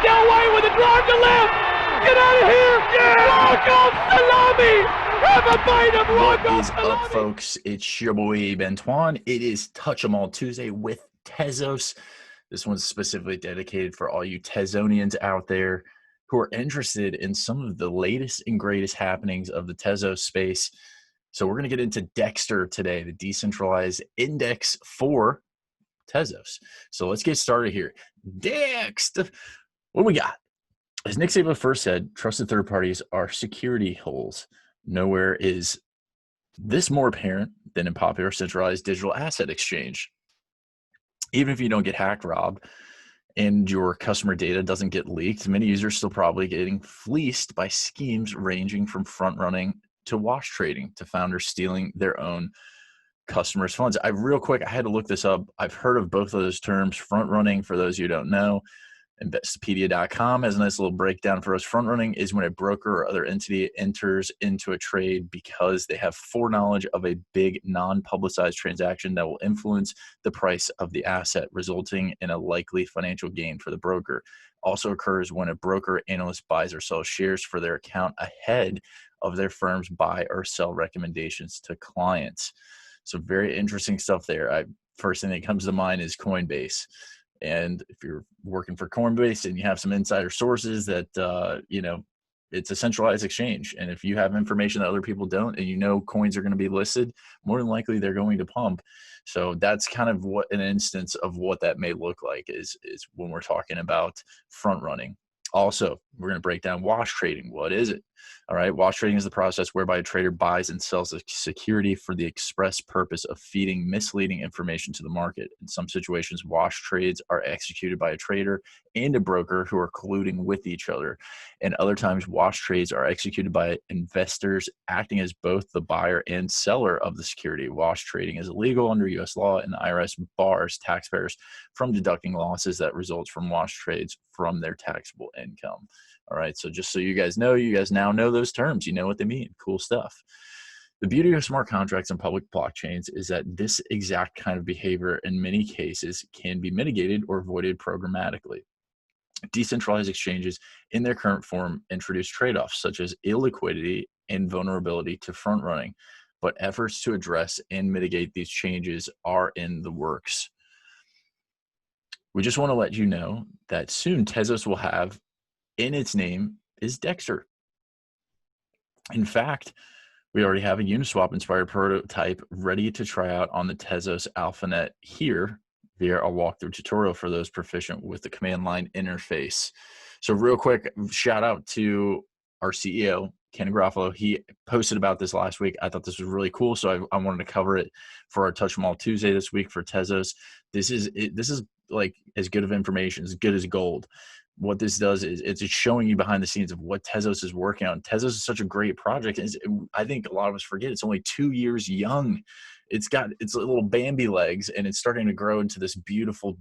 Del White with a drive to left. Get out of here. Rocco Salami. Have a bite of Rocco What is Salami. up, folks? It's your boy, Bentuan. It is Touch 'em All Tuesday with Tezos. This one's specifically dedicated for all you Tezonians out there who are interested in some of the latest and greatest happenings of the Tezos space. So we're going to get into Dexter today, the decentralized index for Tezos. So let's get started here. Dexter, what do we got? As Nick Saban first said, trusted third parties are security holes. Nowhere is this more apparent than in popular centralized digital asset exchange. Even if you don't get hacked, robbed, and your customer data doesn't get leaked, many users still probably getting fleeced by schemes ranging from front running to wash trading to founders stealing their own customers' funds. I had to look this up. I've heard of both of those terms. Front running, for those you don't know, Investopedia.com has a nice little breakdown for us. Front running is when a broker or other entity enters into a trade because they have foreknowledge of a big non-publicized transaction that will influence the price of the asset, resulting in a likely financial gain for the broker. Also occurs when a broker analyst buys or sells shares for their account ahead of their firm's buy or sell recommendations to clients. So very interesting stuff there. First thing that comes to mind is Coinbase. And if you're working for Coinbase and you have some insider sources that, it's a centralized exchange. And if you have information that other people don't, and coins are going to be listed, more than likely they're going to pump. So that's kind of what an instance of what that may look like is when we're talking about front running. Also, we're going to break down wash trading. What is it? All right. Wash trading is the process whereby a trader buys and sells a security for the express purpose of feeding misleading information to the market. In some situations, wash trades are executed by a trader and a broker who are colluding with each other. And other times, wash trades are executed by investors acting as both the buyer and seller of the security. Wash trading is illegal under U.S. law, and the IRS bars taxpayers from deducting losses that result from wash trades from their taxable income. All right, so just so you guys now know those terms. You know what they mean. Cool stuff. The beauty of smart contracts and public blockchains is that this exact kind of behavior in many cases can be mitigated or avoided programmatically. Decentralized exchanges in their current form introduce trade-offs such as illiquidity and vulnerability to front running, but efforts to address and mitigate these changes are in the works. We just want to let you know that soon Tezos will have in its name is Dexter. In fact, we already have a Uniswap inspired prototype ready to try out on the Tezos AlphaNet here via a walkthrough tutorial for those proficient with the command line interface. So real quick, shout out to our CEO, Ken Garofalo. He posted about this last week. I thought this was really cool, so I wanted to cover it for our Touch 'em All Tuesday this week for Tezos. This is like as good of information, as good as gold. What this does is it's showing you behind the scenes of what Tezos is working on. Tezos is such a great project. I think a lot of us forget it's only 2 years young. It's got its little Bambi legs, and it's starting to grow into this beautiful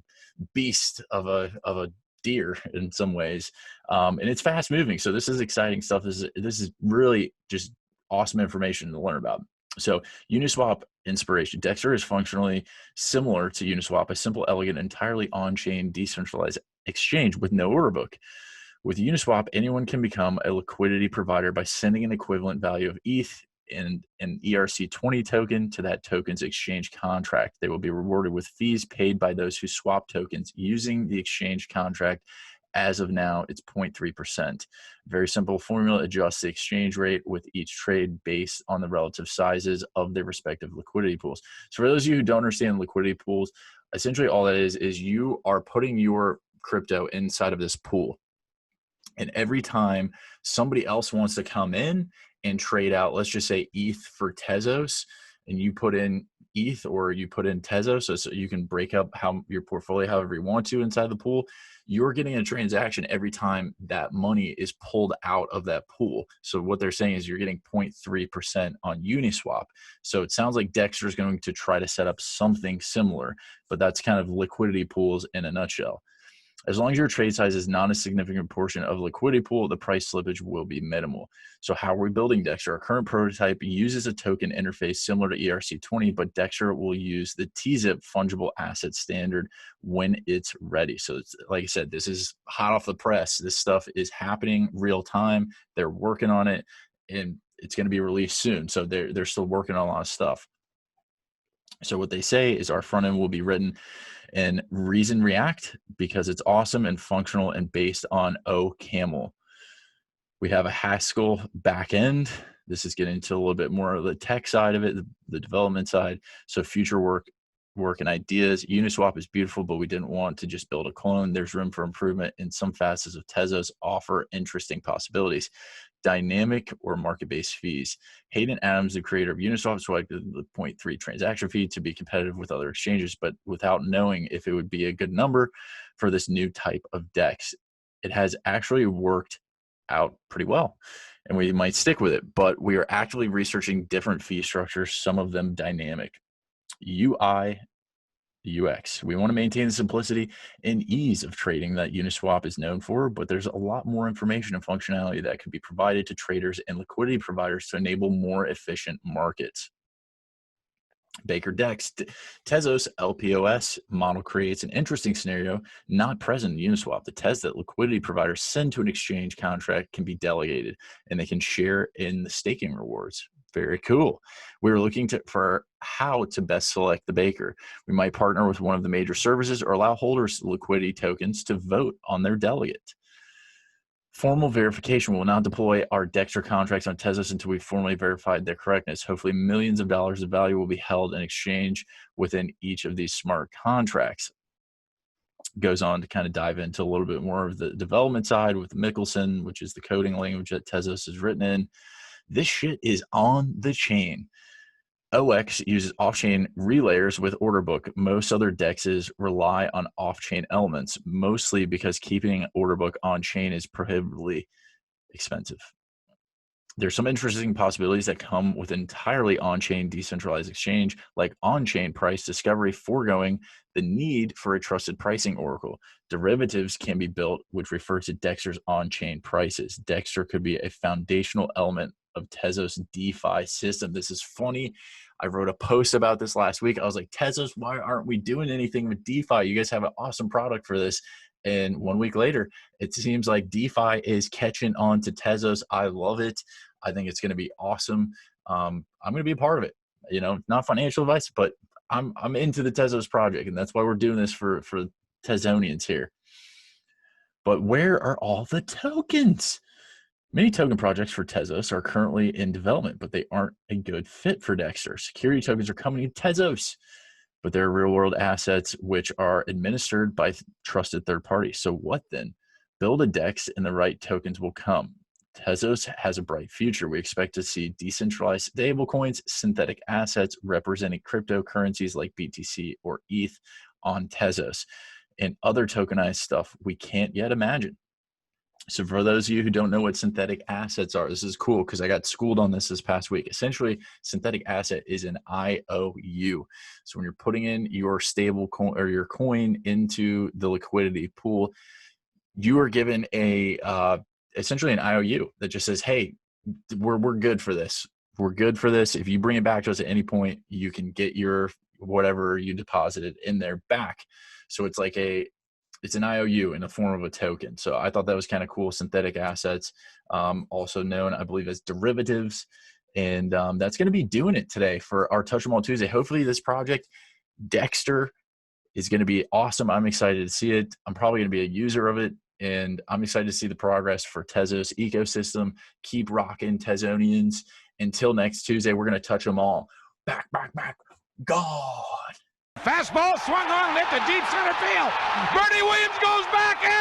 beast of a deer in some ways. And it's fast moving. So this is exciting stuff. This is really just awesome information to learn about. So Uniswap inspiration. Dexter is functionally similar to Uniswap, a simple, elegant, entirely on-chain decentralized exchange with no order book. With Uniswap, anyone can become a liquidity provider by sending an equivalent value of ETH and an ERC20 token to that token's exchange contract. They will be rewarded with fees paid by those who swap tokens using the exchange contract. As of now, it's 0.3%. Very simple formula adjusts the exchange rate with each trade based on the relative sizes of their respective liquidity pools. So for those of you who don't understand liquidity pools, essentially all that is you are putting your crypto inside of this pool. And every time somebody else wants to come in and trade out, let's just say ETH for Tezos, and you put in ETH or you put in Tezos, so you can break up your portfolio however you want to inside the pool, you're getting a transaction every time that money is pulled out of that pool. So what they're saying is you're getting 0.3% on Uniswap. So it sounds like Dexter is going to try to set up something similar, but that's kind of liquidity pools in a nutshell. As long as your trade size is not a significant portion of the liquidity pool, the price slippage will be minimal. So how are we building Dexter? Our current prototype uses a token interface similar to ERC20, but Dexter will use the TZIP fungible asset standard when it's ready. So it's, like I said, this is hot off the press. This stuff is happening real time. They're working on it, and it's going to be released soon. So they're still working on a lot of stuff. So what they say is our front end will be written in Reason React because it's awesome and functional and based on OCaml. We have a Haskell backend. This is getting into a little bit more of the tech side of it, the development side. So future work and ideas. Uniswap is beautiful, but we didn't want to just build a clone. There's room for improvement, and some facets of Tezos offer interesting possibilities. Dynamic or market-based fees. Hayden Adams, the creator of Uniswap, selected the 0.3 transaction fee to be competitive with other exchanges, but without knowing if it would be a good number for this new type of DEX. It has actually worked out pretty well, and we might stick with it, but we are actively researching different fee structures, some of them dynamic. UI, UX. We want to maintain the simplicity and ease of trading that Uniswap is known for, but there's a lot more information and functionality that can be provided to traders and liquidity providers to enable more efficient markets. Baker DEX. Tezos LPOS model creates an interesting scenario not present in Uniswap. The Tez that liquidity providers send to an exchange contract can be delegated, and they can share in the staking rewards. Very cool. We're looking for how to best select the Baker. We might partner with one of the major services or allow holders of liquidity tokens to vote on their delegate. Formal verification. We will not deploy our Dexter contracts on Tezos until we've formally verified their correctness. Hopefully, millions of dollars of value will be held in exchange within each of these smart contracts. Goes on to kind of dive into a little bit more of the development side with Michelson, which is the coding language that Tezos is written in. This shit is on the chain. OX uses off-chain relayers with order book. Most other DEXs rely on off-chain elements, mostly because keeping order book on-chain is prohibitively expensive. There's some interesting possibilities that come with entirely on-chain decentralized exchange, like on-chain price discovery, foregoing the need for a trusted pricing oracle. Derivatives can be built, which refer to Dexter's on-chain prices. Dexter could be a foundational element of Tezos DeFi system. This is funny. I wrote a post about this last week. I was like, Tezos, why aren't we doing anything with DeFi? You guys have an awesome product for this. And 1 week later, it seems like DeFi is catching on to Tezos. I love it. I think it's going to be awesome. I'm going to be a part of it. You know, not financial advice, but I'm into the Tezos project, and that's why we're doing this for Tezonians here. But where are all the tokens? Many token projects for Tezos are currently in development, but they aren't a good fit for Dexter. Security tokens are coming to Tezos, but they're real-world assets which are administered by trusted third parties. So what then? Build a DEX and the right tokens will come. Tezos has a bright future. We expect to see decentralized stablecoins, synthetic assets representing cryptocurrencies like BTC or ETH on Tezos, and other tokenized stuff we can't yet imagine. So for those of you who don't know what synthetic assets are, this is cool because I got schooled on this past week. Essentially, synthetic asset is an IOU. So when you're putting in your stable coin or your coin into the liquidity pool, you are given a essentially an IOU that just says, hey, we're good for this. We're good for this. If you bring it back to us at any point, you can get your whatever you deposited in there back. So it's like it's an IOU in the form of a token. So I thought that was kind of cool. Synthetic assets, also known, I believe, as derivatives. And that's going to be doing it today for our Touch 'em All Tuesday. Hopefully this project, Dexter, is going to be awesome. I'm excited to see it. I'm probably going to be a user of it. And I'm excited to see the progress for Tezos ecosystem. Keep rocking, Tezonians. Until next Tuesday, we're going to touch them all. Back, God. Fastball swung on, hit to deep center field. Bernie Williams goes back and